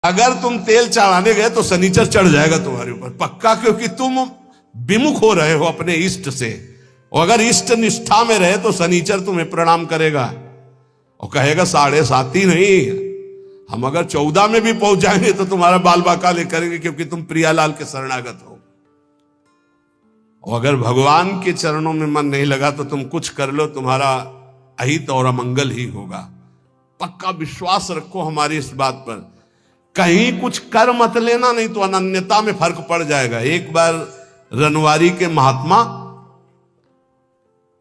अगर तुम तेल चढ़ाने गए तो शनिचर चढ़ जाएगा तुम्हारे ऊपर पक्का, क्योंकि तुम विमुख हो रहे हो अपने इष्ट से। और अगर इष्ट निष्ठा में रहे तो शनिचर तुम्हें प्रणाम करेगा और कहेगा 7.5 ही नहीं, हम अगर 14 में भी पहुंच जाएंगे तो तुम्हारा बाल बाका ले करेंगे, क्योंकि तुम प्रियालाल के शरणागत हो। और अगर भगवान के चरणों में मन नहीं लगा तो तुम कुछ कर लो, तुम्हारा अहित और अमंगल ही होगा। पक्का विश्वास रखो हमारी इस बात पर। कहीं कुछ कर मत लेना, नहीं तो अनन्यता में फर्क पड़ जाएगा। एक बार रनवारी के महात्मा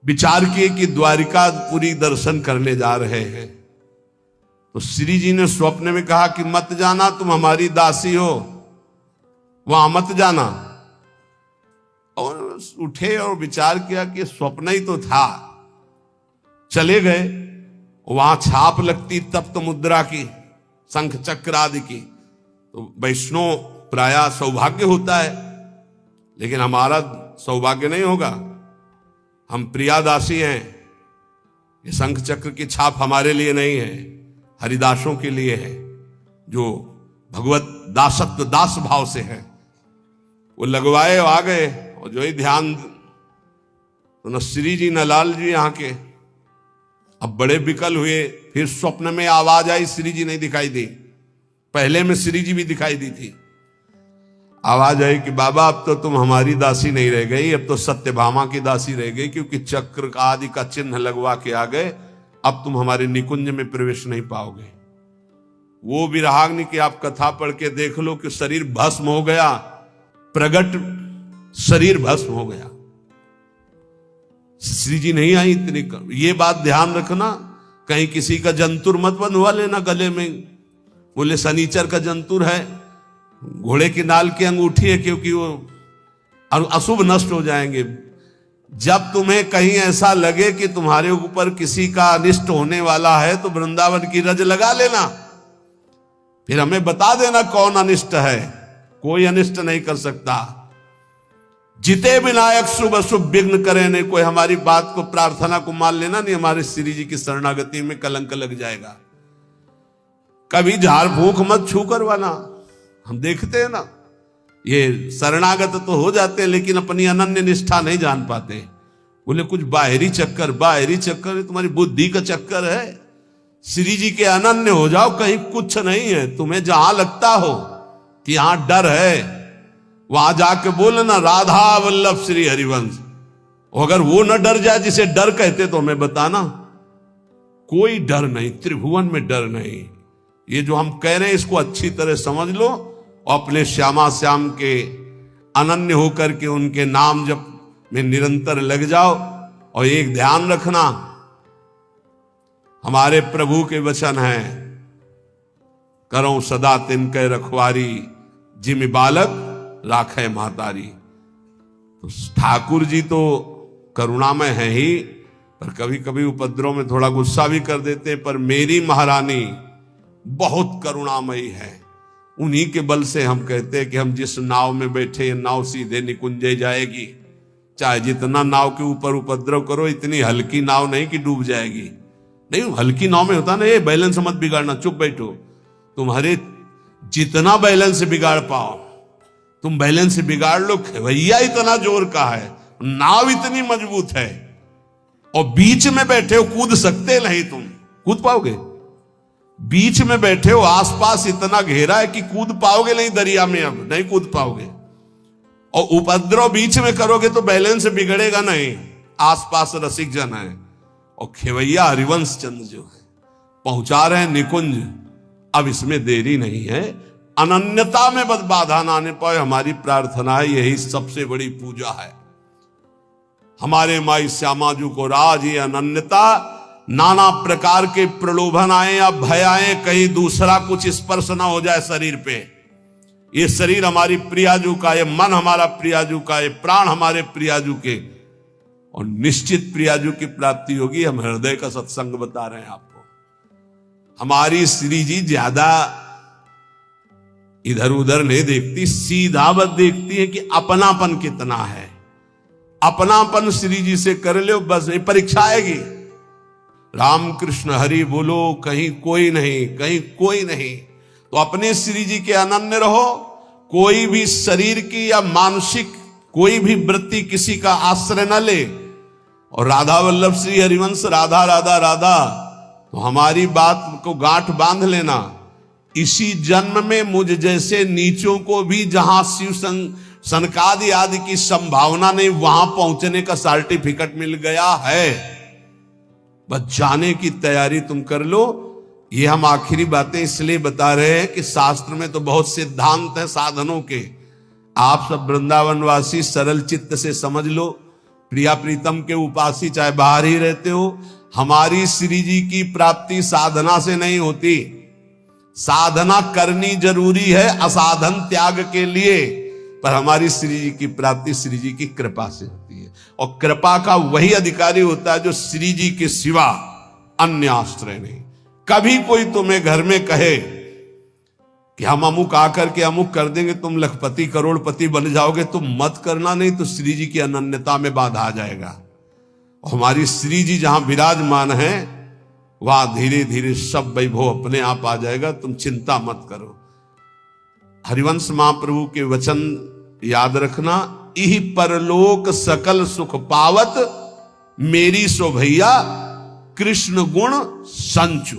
विचार किए कि द्वारिकापुरी दर्शन करने जा रहे हैं, तो श्री जी ने स्वप्न में कहा कि मत जाना, तुम हमारी दासी हो, वहां मत जाना। और उठे और विचार किया कि स्वप्न ही तो था। चले गए, वहां छाप लगती तप्त मुद्रा की, शंख चक्र आदि की। तो वैष्णव प्राय सौभाग्य होता है, लेकिन हमारा सौभाग्य नहीं होगा। हम प्रियादासी हैं, ये शंख चक्र की छाप हमारे लिए नहीं है, हरिदासों के लिए है, जो भगवत दासत्व दास भाव से है। वो लगवाए आ गए, और जो ही ध्यान, तो न श्री जी न लाल जी यहाँ के। अब बड़े विकल हुए, फिर स्वप्न में आवाज आई, श्री जी नहीं दिखाई दी। पहले में श्री जी भी दिखाई दी थी। आवाज आई कि बाबा अब तो तुम हमारी दासी नहीं रह गई, अब तो सत्यभामा की दासी रह गई, क्योंकि चक्र आदि का चिन्ह लगवा के आ गए, अब तुम हमारे निकुंज में प्रवेश नहीं पाओगे। वो विराग्नि की आप कथा पढ़ के देख लो कि शरीर भस्म हो गया, प्रगट शरीर भस्म हो गया। श्री जी नहीं आई इतनी। ये बात ध्यान रखना, कहीं किसी का जंतुर मत बंधवा लेना गले में। बोले शनिचर का जंतुर है, घोड़े की नाल की अंगूठी है, क्योंकि वो अशुभ नष्ट हो जाएंगे। जब तुम्हें कहीं ऐसा लगे कि तुम्हारे ऊपर किसी का अनिष्ट होने वाला है, तो वृंदावन की रज लगा लेना, फिर हमें बता देना कौन अनिष्ट है। कोई अनिष्ट नहीं कर सकता। जिते विनायक शुभ अशुभ विघ्न करे नहीं। कोई हमारी बात को, प्रार्थना को मान लेना नहीं, हमारे श्री जी की शरणागति में कलंक लग जाएगा। कभी झाड़ फूंक मत छू करवाना। हम देखते हैं ना, ये शरणागत तो हो जाते हैं, लेकिन अपनी अनन्य निष्ठा नहीं जान पाते। बोले कुछ बाहरी चक्कर, बाहरी चक्कर है, तुम्हारी बुद्धि का चक्कर है। श्री जी के अनन्य हो जाओ, कहीं कुछ नहीं है। तुम्हें जहां लगता हो कि यहां डर है, वहां जाके बोलना राधा वल्लभ श्री हरिवंश। और अगर वो न डर जाए जिसे डर कहते, तो हमें बताना। कोई डर नहीं, त्रिभुवन में डर नहीं। ये जो हम कह रहे हैं, इसको अच्छी तरह समझ लो और अपने श्यामा श्याम के अनन्य होकर के उनके नाम जप में निरंतर लग जाओ। और एक ध्यान रखना, हमारे प्रभु के वचन हैं, करो सदा तिनके रखवारी, जिमि बालक राखे महतारी। तो ठाकुर जी तो करुणामय है ही, पर कभी कभी उपद्रव में थोड़ा गुस्सा भी कर देते हैं। पर मेरी महारानी बहुत करुणामयी है। उन्हीं के बल से हम कहते हैं कि हम जिस नाव में बैठे, ये नाव सीधे निकुंजे जाएगी। चाहे जितना नाव के ऊपर उपद्रव करो, इतनी हल्की नाव नहीं कि डूब जाएगी। नहीं, हल्की नाव में होता ना, ये बैलेंस मत बिगाड़ना, चुप बैठो। तुम्हारे जितना बैलेंस बिगाड़ पाओ तुम बैलेंस बिगाड़ लो। खेवैया इतना जोर का है, नाव इतनी मजबूत है, और बीच में बैठे हो, कूद सकते नहीं। तुम कूद पाओगे? बीच में बैठे हो, आसपास इतना घेरा है कि कूद पाओगे नहीं दरिया में, अब नहीं कूद पाओगे। और उपद्रव बीच में करोगे तो बैलेंस बिगड़ेगा नहीं। आसपास रसिक जन है, और खेवैया हरिवंश चंद्र जो है पहुंचा रहे हैं निकुंज। अब इसमें देरी नहीं है। अनन्यता में बस बाधा ना आने पाए, हमारी प्रार्थना है। यही सबसे बड़ी पूजा है। हमारे माई श्यामा जी को राज ये अनन्यता, नाना प्रकार के प्रलोभन आए या भय आए, कहीं दूसरा कुछ स्पर्श ना हो जाए शरीर पे। ये शरीर हमारी प्रियाजू का, ये मन हमारा प्रियाजू का, ये प्राण हमारे प्रियाजू के, और निश्चित प्रियाजू की प्राप्ति होगी। हम हृदय का सत्संग बता रहे हैं आपको। हमारी श्री जी ज्यादा इधर उधर नहीं देखती, सीधा बस देखती है कि अपनापन कितना है। अपनापन श्री जी से कर लो, बस ये परीक्षा आएगी। राम कृष्ण हरि बोलो, कहीं कोई नहीं, कहीं कोई नहीं। तो अपने श्री जी के अनन्य रहो। कोई भी शरीर की या मानसिक कोई भी वृत्ति किसी का आश्रय न ले। और राधा वल्लभ श्री हरिवंश राधा राधा राधा, तो हमारी बात को गांठ बांध लेना। इसी जन्म में मुझ जैसे नीचों को भी जहां शिव सनकादि आदि की संभावना नहीं, वहां पहुंचने का सर्टिफिकेट मिल गया है। बस जाने की तैयारी तुम कर लो। ये हम आखिरी बातें इसलिए बता रहे हैं कि शास्त्र में तो बहुत सिद्धांत है साधनों के। आप सब वृंदावनवासी सरल चित्त से समझ लो। प्रिया प्रीतम के उपासी चाहे बाहर ही रहते हो, हमारी श्री जी की प्राप्ति साधना से नहीं होती। साधना करनी जरूरी है असाधन त्याग के लिए, पर हमारी श्री जी की प्राप्ति श्री जी की कृपा से होती है। और कृपा का वही अधिकारी होता है जो श्री जी के सिवा अन्य आश्रय नहीं। कभी कोई तुम्हें घर में कहे कि हम अमुक आकर के अमुक कर देंगे, तुम लखपति करोड़पति बन जाओगे, तुम मत करना, नहीं तो श्री जी की अनन्यता में बाधा आ जाएगा। और हमारी श्री जी जहां विराजमान है वहां धीरे धीरे सब वैभव अपने आप आ जाएगा। तुम चिंता मत करो। हरिवंश महाप्रभु के वचन याद रखना, इहि परलोक सकल सुख पावत, मेरी सो भैया कृष्ण गुण संचु।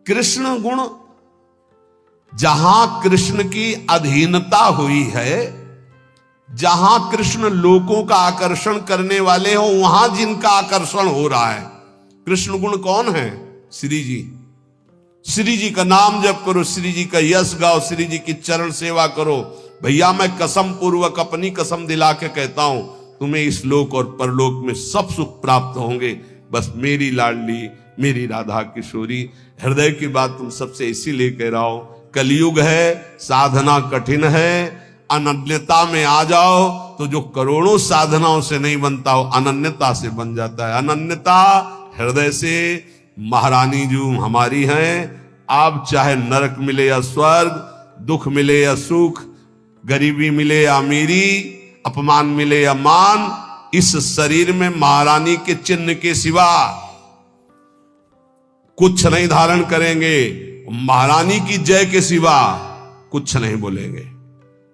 कृष्ण गुण, जहां कृष्ण की अधीनता हुई है, जहां कृष्ण लोगों का आकर्षण करने वाले हो, वहां जिनका आकर्षण हो रहा है। कृष्ण गुण कौन है? श्री जी। श्री जी का नाम जप करो, श्री जी का यश गाओ, श्री जी की चरण सेवा करो। भैया मैं कसम पूर्वक अपनी कसम दिला के कहता हूं, तुम्हें इस लोक और परलोक में सब सुख प्राप्त होंगे। बस मेरी लाडली, मेरी राधा किशोरी, हृदय की बात तुम सबसे इसीलिए कह रहा हूं। कलयुग है, साधना कठिन है, अनन्यता में आ जाओ तो जो करोड़ों साधनाओं से नहीं बनता हो अनन्यता से बन जाता है। अनन्यता हृदय से। महारानी जो हमारी हैं, आप चाहे नरक मिले या स्वर्ग, दुख मिले या सुख, गरीबी मिले या अमीरी, अपमान मिले या मान, इस शरीर में महारानी के चिन्ह के सिवा कुछ नहीं धारण करेंगे। महारानी की जय के सिवा कुछ नहीं बोलेंगे।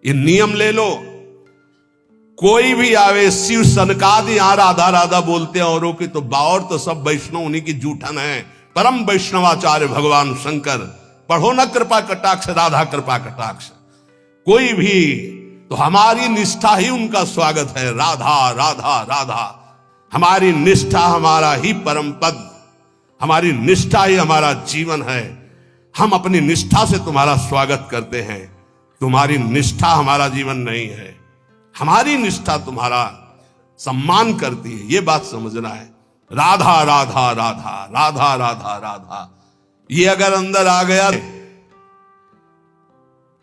ये नियम ले लो। कोई भी आवे, शिव सनकादि यहां राधा राधा बोलते हैं औरों की, तो बावर तो सब वैष्णव उन्हीं की जूठन है। परम वैष्णवाचार्य भगवान शंकर, पढ़ो न कृपा कटाक्ष, राधा कृपा कटाक्ष। कोई भी तो हमारी निष्ठा ही उनका स्वागत है। राधा राधा राधा, हमारी निष्ठा हमारा ही परम पद, हमारी निष्ठा ही हमारा जीवन है। हम अपनी निष्ठा से तुम्हारा स्वागत करते हैं। तुम्हारी निष्ठा हमारा जीवन नहीं है, हमारी निष्ठा तुम्हारा सम्मान करती है। ये बात समझना है। राधा राधा राधा राधा राधा राधा, ये अगर अंदर आ गया,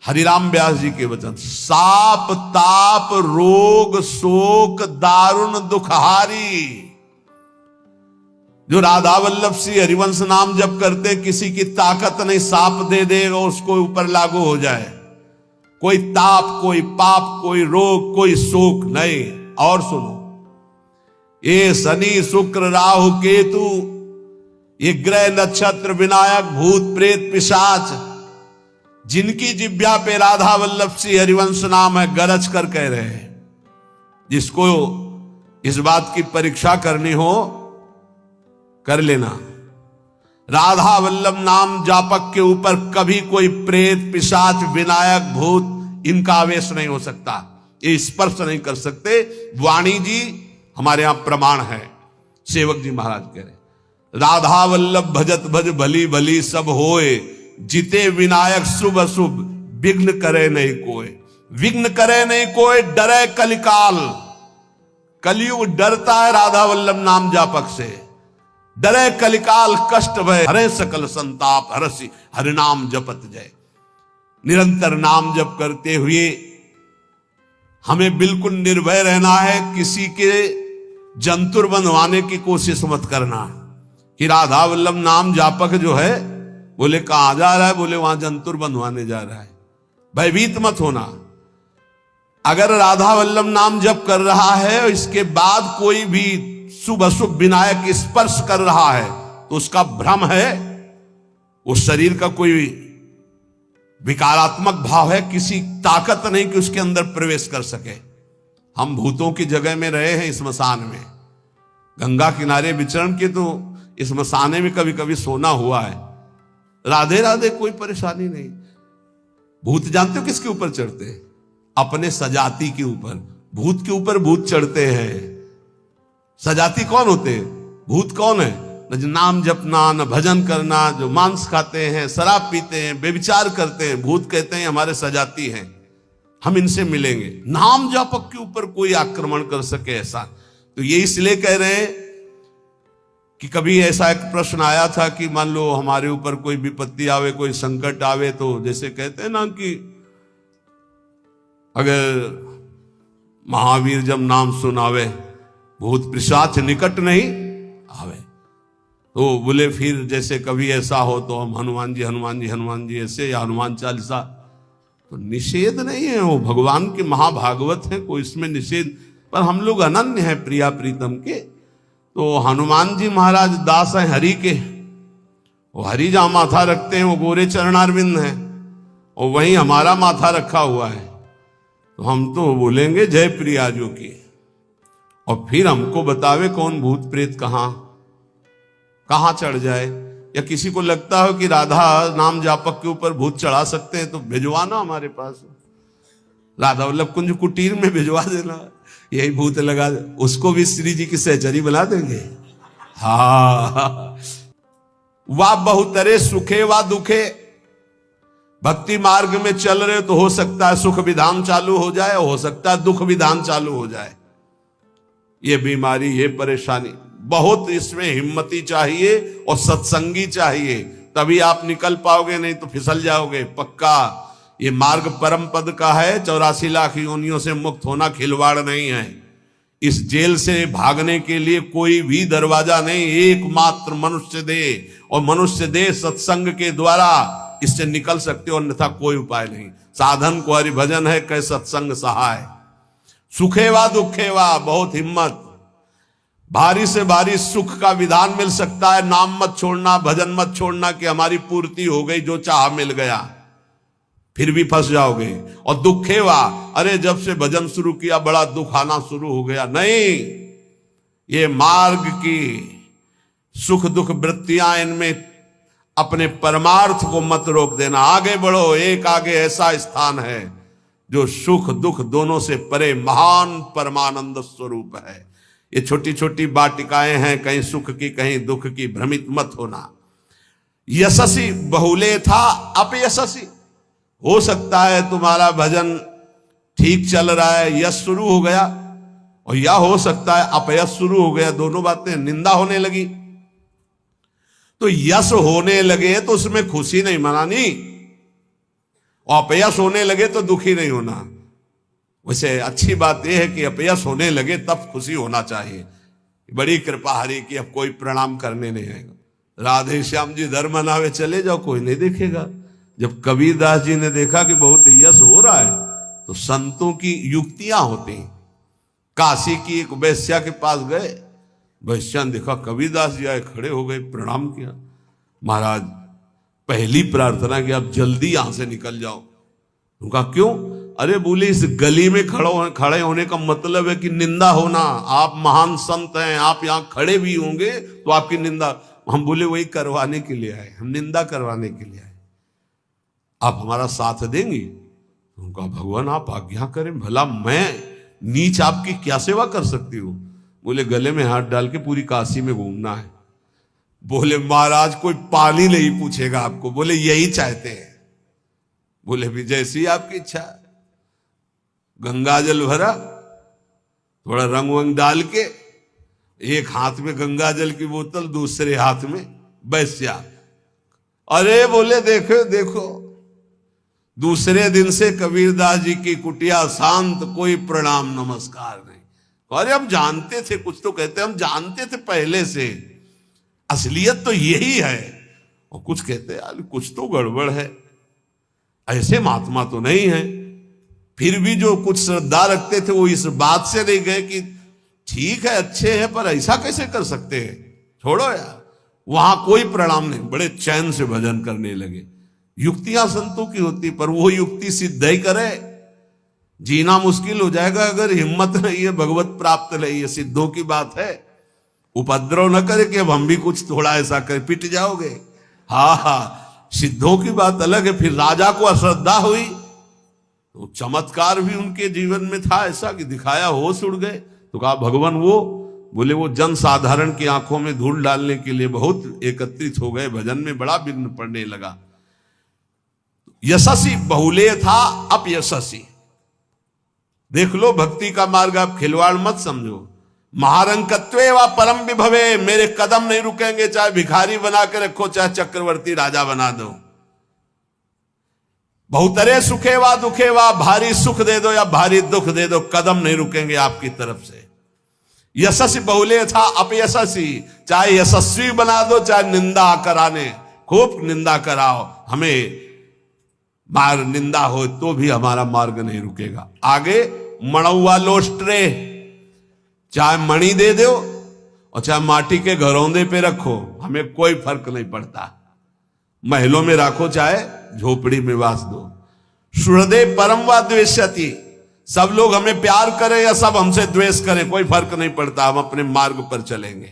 हरिराम व्यास जी के वचन, साप ताप रोग शोक दारुण दुखहारी। जो राधा वल्लभ श्री हरिवंश नाम जप करते, किसी की ताकत नहीं, साप दे देगा उसको ऊपर लागू हो जाए। कोई ताप, कोई पाप, कोई रोग, कोई शोक नहीं। और सुनो, ये शनि शुक्र राहु केतु, ये ग्रह नक्षत्र विनायक भूत प्रेत पिशाच, जिनकी जिब्या पे राधा वल्लभ श्री हरिवंश नाम है, गरज कर कह रहे हैं। जिसको इस बात की परीक्षा करनी हो कर लेना। राधा वल्लभ नाम जापक के ऊपर कभी कोई प्रेत पिशाच विनायक भूत इनका आवेश नहीं हो सकता, ये स्पर्श नहीं कर सकते। वाणी जी हमारे यहां प्रमाण है। सेवक जी महाराज कह रहे, राधा वल्लभ भजत भज भली भली सब होए, जिते विनायक शुभ अशुभ विघ्न करे नहीं कोई। विघ्न करे नहीं कोई, डरे कलिकाल। कलयुग डरता है राधा वल्लभ नाम जापक से। डरे कलिकाल कष्ट भय, हरे सकल संताप, हरसी हरिनाम जपत जय। निरंतर नाम जप करते हुए हमें बिल्कुल निर्भय रहना है। किसी के जंतुर बनवाने की कोशिश मत करना कि राधा वल्लभ नाम जापक जो है, बोले कहां जा रहा है, बोले वहां जंतुर बनवाने जा रहा है। भयभीत मत होना। अगर राधा वल्लभ नाम जप कर रहा है और इसके बाद कोई भी शुभ अशुभ विनायक स्पर्श कर रहा है, तो उसका भ्रम है। उस शरीर का कोई विकारात्मक भाव है, किसी ताकत नहीं कि उसके अंदर प्रवेश कर सके। हम भूतों की जगह में रहे हैं, स्मशान में, गंगा किनारे विचरण के, तो स्मशाने में कभी कभी सोना हुआ है। राधे राधे, कोई परेशानी नहीं। भूत जानते हो किसके ऊपर चढ़ते हैं? अपने सजाती के ऊपर। भूत के ऊपर भूत चढ़ते हैं। सजाती कौन होते हैं? भूत कौन है? न नाम जपना, न भजन करना, जो मांस खाते हैं, शराब पीते हैं, बेविचार करते हैं, भूत कहते हैं हमारे सजाती हैं, हम इनसे मिलेंगे। नाम जापक के ऊपर कोई आक्रमण कर सके ऐसा, तो ये इसलिए कह रहे हैं कि कभी ऐसा एक प्रश्न आया था कि मान लो हमारे ऊपर कोई विपत्ति आवे, कोई संकट आवे, तो जैसे कहते हैं ना कि अगर महावीर जब नाम सुनावे भूत पिशाच निकट नहीं आवे, तो बोले फिर जैसे कभी ऐसा हो तो हम हनुमान जी हनुमान जी हनुमान जी ऐसे, या हनुमान चालीसा, तो निषेध नहीं है, वो भगवान के महाभागवत है, कोई इसमें निषेध, पर हम लोग अनन्य है प्रिया प्रीतम के। तो हनुमान जी महाराज दास हैं हरि के, वो हरि जहां माथा रखते हैं वो गोरे चरणारविंद हैं, और वहीं हमारा माथा रखा हुआ है, तो हम तो बोलेंगे जय प्रिया जो की, और फिर हमको बतावे कौन भूत प्रेत कहां चढ़ जाए। या किसी को लगता हो कि राधा नाम जापक के ऊपर भूत चढ़ा सकते हैं तो भिजवाना हमारे पास, राधा वल्लभ कुंज कुटीर में भिजवा देना, यही भूत लगा दे, उसको भी श्री जी की सहचरी बना देंगे। हाँ, वाह बहुतरे सुखे वा दुखे, भक्ति मार्ग में चल रहे तो हो सकता है सुख विधान चालू हो जाए, हो सकता है दुख विधान चालू हो जाए। ये बीमारी, ये परेशानी, बहुत इसमें हिम्मती चाहिए और सत्संगी चाहिए, तभी आप निकल पाओगे, नहीं तो फिसल जाओगे पक्का। ये मार्ग परम पद का है, 84 लाख योनियों से मुक्त होना खिलवाड़ नहीं है। इस जेल से भागने के लिए कोई भी दरवाजा नहीं, एकमात्र मनुष्य दे, और मनुष्य दे सत्संग के द्वारा इससे निकल सकते हो, अन्यथा कोई उपाय नहीं। साधन को हरि भजन है, कै सत्संग सहाय, सुखेवा दुखेवा, बहुत हिम्मत। भारी से भारी सुख का विधान मिल सकता है, नाम मत छोड़ना, भजन मत छोड़ना कि हमारी पूर्ति हो गई, जो चाह मिल गया, फिर भी फंस जाओगे। और दुखेवा, अरे जब से भजन शुरू किया बड़ा दुख आना शुरू हो गया, नहीं, ये मार्ग की सुख दुख वृत्तियां, इनमें अपने परमार्थ को मत रोक देना, आगे बढ़ो। एक आगे ऐसा स्थान है जो सुख दुख दोनों से परे महान परमानंद स्वरूप है। ये छोटी छोटी वाटिकाएं हैं, कहीं सुख की कहीं दुख की, भ्रमित मत होना। यशसी बहुले था अपयशसी, हो सकता है तुम्हारा भजन ठीक चल रहा है, यश शुरू हो गया, और या हो सकता है अपयश शुरू हो गया, दोनों बातें, निंदा होने लगी। तो यश होने लगे तो उसमें खुशी नहीं मनानी, और अपयश होने लगे तो दुखी नहीं होना। वैसे अच्छी बात यह है कि अपयश होने लगे तब खुशी होना चाहिए। बड़ी कृपा हरि की, अब कोई प्रणाम करने नहीं आएगा। राधे श्याम जी धर्म मनावे चले जाओ, कोई नहीं देखेगा। जब कबीरदास जी ने देखा कि बहुत यश हो रहा है, तो संतों की युक्तियां होती हैं। काशी की एक वैश्या के पास गए, वैश्या ने देखा कबीरदास जी आए, खड़े हो गए, प्रणाम किया। महाराज पहली प्रार्थना कि आप जल्दी यहां से निकल जाओ। उनका क्यों? अरे बोले इस गली में खड़े होने का मतलब है कि निंदा होना, आप महान संत हैं, आप यहां खड़े भी होंगे तो आपकी निंदा। हम बोले वही करवाने के लिए आए, हम निंदा करवाने के लिए आए, आप हमारा साथ देंगी? उनका भगवान आप आज्ञा करें, भला मैं नीच आपकी क्या सेवा कर सकती हूँ? बोले गले में हाथ डाल के पूरी काशी में घूमना है। बोले महाराज कोई पानी नहीं पूछेगा आपको, बोले यही चाहते हैं। बोले भी जैसी आपकी इच्छा। गंगा जल भरा, थोड़ा रंग वंग डाल के, एक हाथ में गंगा जल की बोतल, दूसरे हाथ में वैश्या। अरे बोले देखो देखो, दूसरे दिन से कबीरदास जी की कुटिया शांत, कोई प्रणाम नमस्कार नहीं। अरे हम जानते थे, कुछ तो कहते हम जानते थे पहले से, असलियत तो यही है। और कुछ कहते यार कुछ तो गड़बड़ है, ऐसे महात्मा तो नहीं है। फिर भी जो कुछ श्रद्धा रखते थे वो इस बात से नहीं गए कि ठीक है अच्छे हैं पर ऐसा कैसे कर सकते हैं, छोड़ो यार। वहां कोई प्रणाम नहीं, बड़े चैन से भजन करने लगे। युक्तियां संतों की होती, पर वो युक्ति सिद्ध ही करे, जीना मुश्किल हो जाएगा अगर हिम्मत नहीं है, भगवत प्राप्त नहीं है। सिद्धों की बात है, उपद्रव न करे कि अब हम भी कुछ थोड़ा ऐसा कर पिट जाओगे। हाँ हाँ, सिद्धों की बात अलग है। फिर राजा को अश्रद्धा हुई तो चमत्कार भी उनके जीवन में था ऐसा कि दिखाया, होश उड़ गए। तो कहा भगवान वो, बोले वो जन साधारण की आंखों में धूल डालने के लिए बहुत एकत्रित हो गए, भजन में बड़ा विघ्न पड़ने लगा। यशस्वी बहुलेय था, अपयशस्वी। देख लो भक्ति का मार्ग, आप खिलवाड़ मत समझो। महारंकत्वे व परम विभवे, मेरे कदम नहीं रुकेंगे, चाहे भिखारी बना के रखो, चाहे चक्रवर्ती राजा बना दो। बहुतरे सुखे वा दुखे वा, भारी सुख दे दो या भारी दुख दे दो, कदम नहीं रुकेंगे आपकी तरफ से। यशस्वी बहुलेय था, अपयशस्वी, चाहे यशस्वी बना दो चाहे निंदा कराने, खूब निंदा कराओ, हमें मार निंदा हो तो भी हमारा मार्ग नहीं रुकेगा। आगे मणौवा लोस्ट्रे, चाहे मणि दे दो और चाहे माटी के घरौंदे पे रखो, हमें कोई फर्क नहीं पड़ता। महलों में रखो चाहे झोपड़ी में वास दो। सुहृदय परम व द्वेष्यति, सब लोग हमें प्यार करें या सब हमसे द्वेष करें, कोई फर्क नहीं पड़ता, हम अपने मार्ग पर चलेंगे।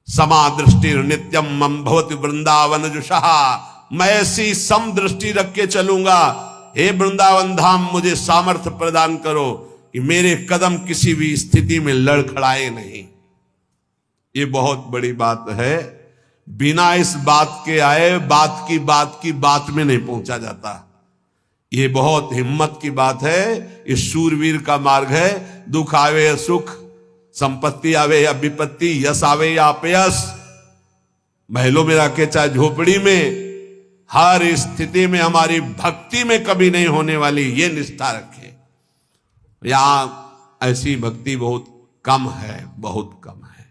समा दृष्टि नित्यम मम भवति वृंदावन जुषहा, मैं ऐसी सम दृष्टि रख के चलूंगा। हे वृंदावन धाम, मुझे सामर्थ्य प्रदान करो कि मेरे कदम किसी भी स्थिति में लड़खड़ाए नहीं। ये बहुत बड़ी बात है। बिना इस बात के आए बात की बात में नहीं पहुंचा जाता। ये बहुत हिम्मत की बात है। इस शूरवीर का मार्ग है। दुख आवे या सुख, संपत्ति आवे या विपत्ति, यश आवे या अपयश, महलों में रखे चाहे झोपड़ी में, हर स्थिति में हमारी भक्ति में कभी नहीं होने वाली ये निष्ठा रखे। यहां ऐसी भक्ति बहुत कम है, बहुत कम है।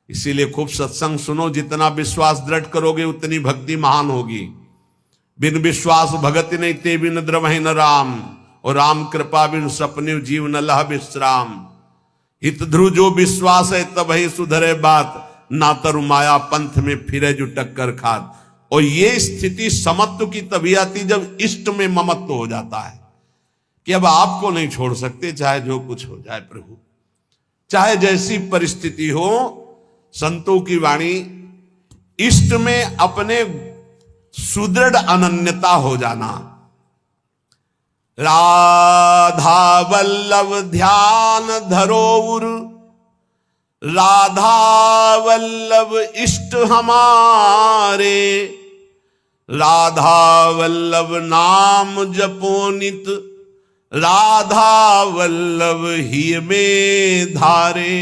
इसीलिए खूब सत्संग सुनो, जितना विश्वास दृढ़ करोगे उतनी भक्ति महान होगी। बिन विश्वास भगति नहीं ते बिन द्रवहि न राम, और राम कृपा बिन सपने जीव न लह विश्राम। हित ध्रुव जो विश्वास है तब ही सुधरे बात, ना तरु माया पंथ में फिरे जो टक्कर खात। और ये स्थिति समत्व की तभी आती जब इष्ट में ममत्व हो जाता है कि अब आपको नहीं छोड़ सकते, चाहे जो कुछ हो जाए प्रभु, चाहे जैसी परिस्थिति हो। संतों की वाणी, इष्ट में अपने सुदृढ़ अनन्यता हो जाना। राधा वल्लभ ध्यान धरोउर, राधा वल्लभ इष्ट हमारे, राधा वल्लभ नाम जपो नित, राधा वल्लभ ही में धारे।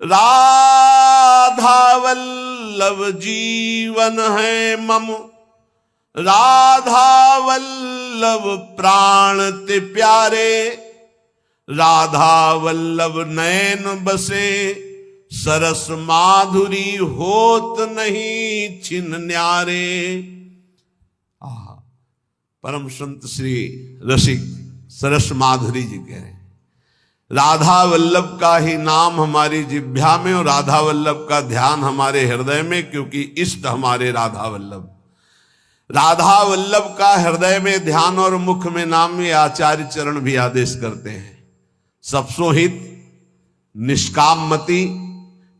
राधा वल्लभ जीवन है मम, राधा वल्लभ प्राण ते प्यारे, राधा वल्लभ नैन बसे, सरस माधुरी होत नहीं छिन न्यारे। परम संत श्री रसिक सरस माधुरी जी कह रहे हैं, राधा वल्लभ का ही नाम हमारी जिह्वा में और राधा वल्लभ का ध्यान हमारे हृदय में, क्योंकि इष्ट हमारे राधा वल्लभ। राधा वल्लभ का हृदय में ध्यान और मुख में नाम, ये आचार्य चरण भी आदेश करते हैं। सबसो हित निष्काम मति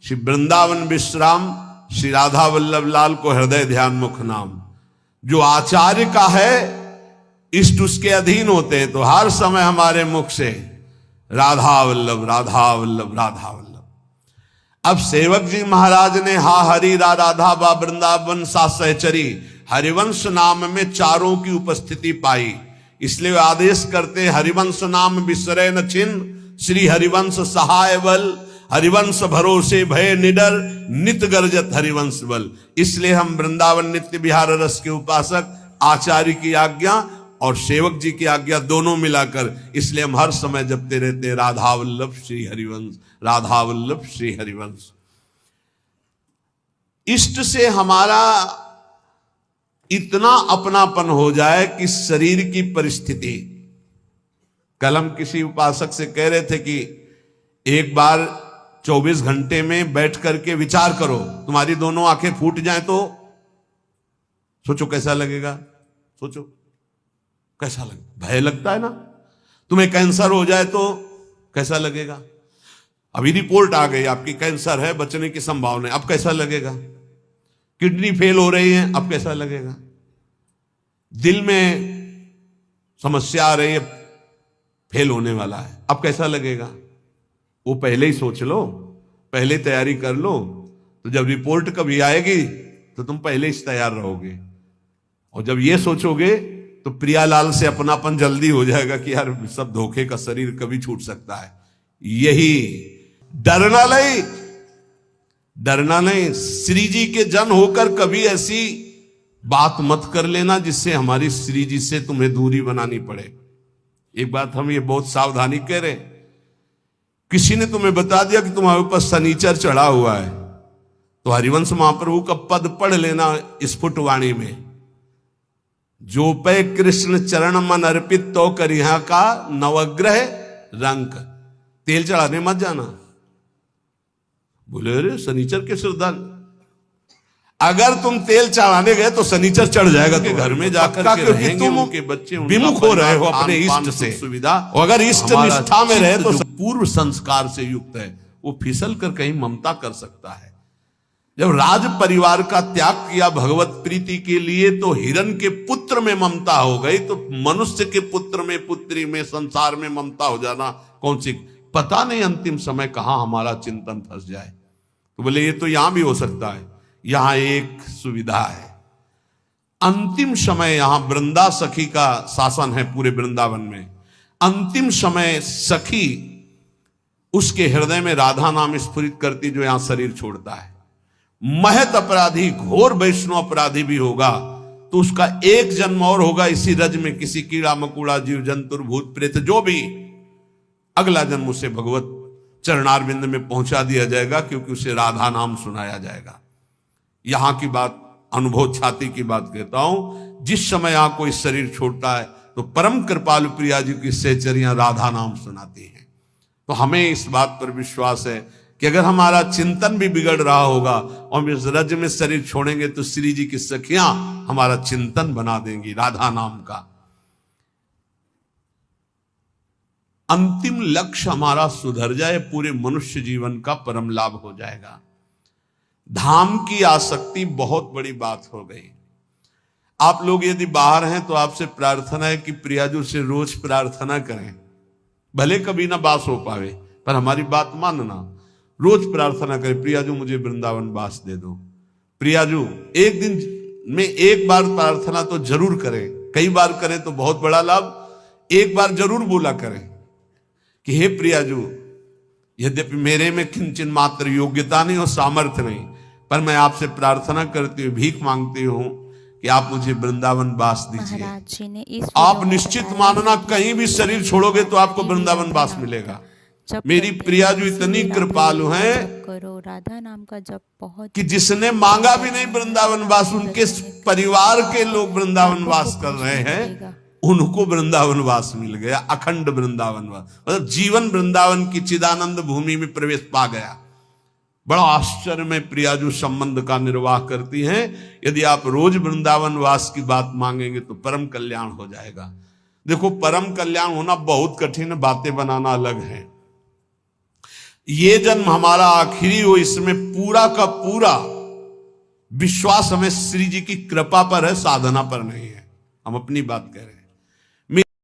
श्री वृंदावन विश्राम, श्री राधा वल्लभ लाल को हृदय ध्यान मुख नाम। जो आचार्य का है इष्ट उसके अधीन होते हैं, तो हर समय हमारे मुख से राधा वल्लभ राधा वल्लभ राधा वल्लभ। अब सेवक जी महाराज ने हा हरि राधा बा वृंदावन सा सहचरी, हरिवंश नाम में चारों की उपस्थिति पाई, इसलिए वे आदेश करते हरिवंश नाम विसरे न छिन्न, श्री हरिवंश सहाय बल, हरिवंश भरोसे भय निडर, नित गर्जत हरिवंश बल। इसलिए हम वृंदावन नित्य विहार रस के उपासक, आचार्य की आज्ञा और सेवक जी की आज्ञा दोनों मिलाकर, इसलिए हम हर समय जपते रहते राधा वल्लभ श्री हरिवंश, राधा वल्लभ श्री हरिवंश। इष्ट से हमारा इतना अपनापन हो जाए कि शरीर की परिस्थिति, कल हम किसी उपासक से कह रहे थे कि एक बार 24 घंटे में बैठ करके विचार करो, तुम्हारी दोनों आंखें फूट जाएं तो सोचो कैसा लगेगा, सोचो कैसा लगेगा। भय लगता है ना। तुम्हें कैंसर हो जाए तो कैसा लगेगा। अभी रिपोर्ट आ गई आपकी कैंसर है, बचने की संभावना है, अब कैसा लगेगा। किडनी फेल हो रही है, अब कैसा लगेगा। दिल में समस्या आ रही है, फेल होने वाला है, अब कैसा लगेगा। वो पहले ही सोच लो, पहले तैयारी कर लो, तो जब रिपोर्ट कभी आएगी तो तुम पहले ही तैयार रहोगे। और जब ये सोचोगे तो प्रियालाल से अपनापन जल्दी हो जाएगा कि यार सब धोखे का शरीर कभी छूट सकता है। यही डरना नहीं, डरना नहीं। श्री जी के जन होकर कभी ऐसी बात मत कर लेना जिससे हमारी श्री जी से तुम्हें दूरी बनानी पड़े। एक बात हम ये बहुत सावधानी कह रहे, किसी ने तुम्हें बता दिया कि तुम्हारे ऊपर शनिचर चढ़ा हुआ है, तो हरिवंश महाप्रभु का पद पढ़ लेना स्फुटवाणी में, जो पे कृष्ण चरण मन अर्पित तो करिहा का नवग्रह रंक। तेल चढ़ाने मत जाना। बोले अरे शनिचर के श्रद्धा, अगर तुम तेल चढ़ाने गए तो शनिचर चढ़ जाएगा। तो घर में जाकर के रहेंगे, उनके बच्चे विमुख हो रहे हो अपने इष्ट से सुविधा। अगर इष्ट निष्ठा में रहे तो पूर्व संस्कार से युक्त है, वो फिसल कर कहीं ममता कर सकता है। जब राज परिवार का त्याग किया भगवत प्रीति के लिए, तो हिरण के पुत्र में ममता हो गई, तो मनुष्य के पुत्र में, पुत्री में, संसार में ममता हो जाना कौन सी। पता नहीं अंतिम समय कहां हमारा चिंतन फंस जाए। तो बोले ये तो यहां भी हो सकता है। यहां एक सुविधा है, अंतिम समय यहां वृंदा सखी का शासन है पूरे वृंदावन में। अंतिम समय सखी उसके हृदय में राधा नाम स्फुरित करती, जो यहां शरीर छोड़ता है। महत अपराधी, घोर वैष्णव अपराधी भी होगा तो उसका एक जन्म और होगा इसी रज में, किसी कीड़ा मकुड़ा जीव जंतु भूत प्रेत जो भी, अगला जन्म उसे भगवत चरणारविंद में पहुंचा दिया जाएगा, क्योंकि उसे राधा नाम सुनाया जाएगा। यहां की बात, अनुभव छाती की बात कहता हूं। जिस समय यहां कोई शरीर छोड़ता है तो परम कृपालु प्रिया जी की सहचरियां राधा नाम सुनाती हैं। तो हमें इस बात पर विश्वास है कि अगर हमारा चिंतन भी बिगड़ रहा होगा और हम इस रज में शरीर छोड़ेंगे तो श्री जी की सखियां हमारा चिंतन बना देंगी राधा नाम का। अंतिम लक्ष्य हमारा सुधर जाए, पूरे मनुष्य जीवन का परम लाभ हो जाएगा। धाम की आसक्ति बहुत बड़ी बात हो गई। आप लोग यदि बाहर हैं तो आपसे प्रार्थना है कि प्रियाजू से रोज प्रार्थना करें, भले कभी ना बास हो पावे पर हमारी बात मानना। रोज प्रार्थना करें, प्रियाजू मुझे वृंदावन बास दे दो। प्रियाजू एक दिन में एक बार प्रार्थना तो जरूर करें, कई बार करें तो बहुत बड़ा लाभ। एक बार जरूर बोला करें कि हे प्रियाजू, यद्यपि मेरे में किंचन मात्र योग्यता नहीं और सामर्थ्य नहीं, पर मैं आपसे प्रार्थना करती हूँ, भीख मांगती हूँ कि आप मुझे वृंदावन वास दीजिए। आप निश्चित मानना कहीं भी शरीर छोड़ोगे तो आपको वृंदावन वास मिलेगा। मेरी प्रियाजू इतनी कृपालु हैं करो राधा नाम का जप बहुत, कि जिसने मांगा भी नहीं वृंदावन वास, उनके परिवार के लोग वृंदावन वास कर रहे हैं, उनको वृंदावन वास मिल गया। अखंड वृंदावन वास, मतलब जीवन वृंदावन की चिदानंद भूमि में प्रवेश पा गया। बड़ा आश्चर्य में प्रियाजू संबंध का निर्वाह करती हैं। यदि आप रोज वृंदावन वास की बात मांगेंगे तो परम कल्याण हो जाएगा। देखो, परम कल्याण होना बहुत कठिन है, बातें बनाना अलग है। ये जन्म हमारा आखिरी हो, इसमें पूरा का पूरा विश्वास हमें श्री जी की कृपा पर है, साधना पर नहीं है। हम अपनी बात कह रहे हैं।